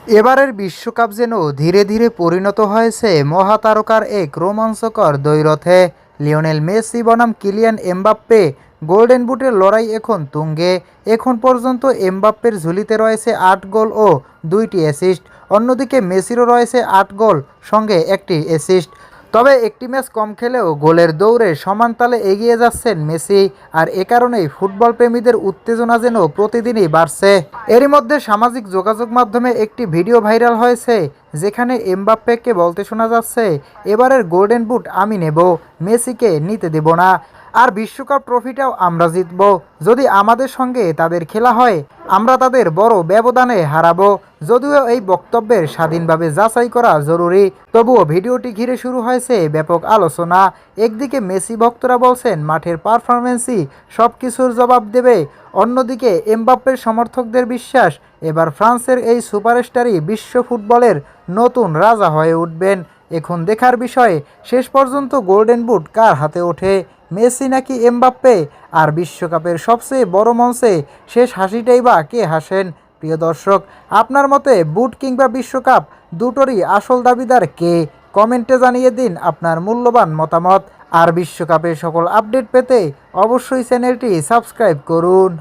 এবারের বিশ্বকাপ যেন ধীরে ধীরে পরিণত হয়েছে মহাতারকার এক রোমাঞ্চকর দ্বৈরথে। লিওনেল মেসি বনাম কিলিয়ান এমবাপ্পে গোল্ডেন বুটের লড়াই এখন তুঙ্গে। এখন পর্যন্ত এমবাপ্পের ঝুলিতে রয়েছে ৮ গোল ও ২টি অ্যাসিস্ট। অন্যদিকে মেসিরও রয়েছে ৮ গোল সঙ্গে একটি অ্যাসিস্ট। তবে একটি ম্যাচ কম খেলেও গোলের দৌড়ে সমান তালে এগিয়ে যাচ্ছেন মেসি। আর এ কারণেই ফুটবল প্রেমীদের উত্তেজনা যেন প্রতিদিনই বাড়ছে। এরই মধ্যে সামাজিক যোগাযোগ মাধ্যমে একটি ভিডিও ভাইরাল হয়েছে, যেখানে এমবাপ্পেকে বলতে শোনা যাচ্ছে, এবারের গোল্ডেন বুট আমি নেব, মেসিকে নিতে দেব না। আর বিশ্বকাপ ট্রফিটাও আমরা জিতব। যদি আমাদের সঙ্গে তাদের খেলা হয়, আমরা তাদের বড় ব্যবধানে হারাবো। যদিও এই বক্তব্যের স্বাধীনভাবে যাচাই করা জরুরি, তবুও ভিডিওটি ঘিরে শুরু হয়েছে ব্যাপক আলোচনা। একদিকে মেসি ভক্তরা বলছেন মাঠের পারফরম্যান্সই সব কিছুর জবাব দেবে। অন্যদিকে এমবাপ্পের সমর্থকদের বিশ্বাস, এবার ফ্রান্সের এই সুপারস্টারই বিশ্ব ফুটবলের নতুন রাজা হয়ে উঠবেন। এখন দেখার বিষয়, শেষ পর্যন্ত গোল্ডেন বুট কার হাতে ওঠে, মেসি নাকি এমবাপ্পে? আর বিশ্বকাপের সবচেয়ে বড় মঞ্চে শেষ হাসিটাই বা কে হাসেন? প্রিয় দর্শক, আপনার মতে বুট কিংবা বিশ্বকাপ দুটোরই আসল দাবিদার কে? কমেন্টে জানিয়ে দিন আপনার মূল্যবান মতামত। আর বিশ্বকাপের সকল আপডেট পেতে অবশ্যই চ্যানেলটি সাবস্ক্রাইব করুন।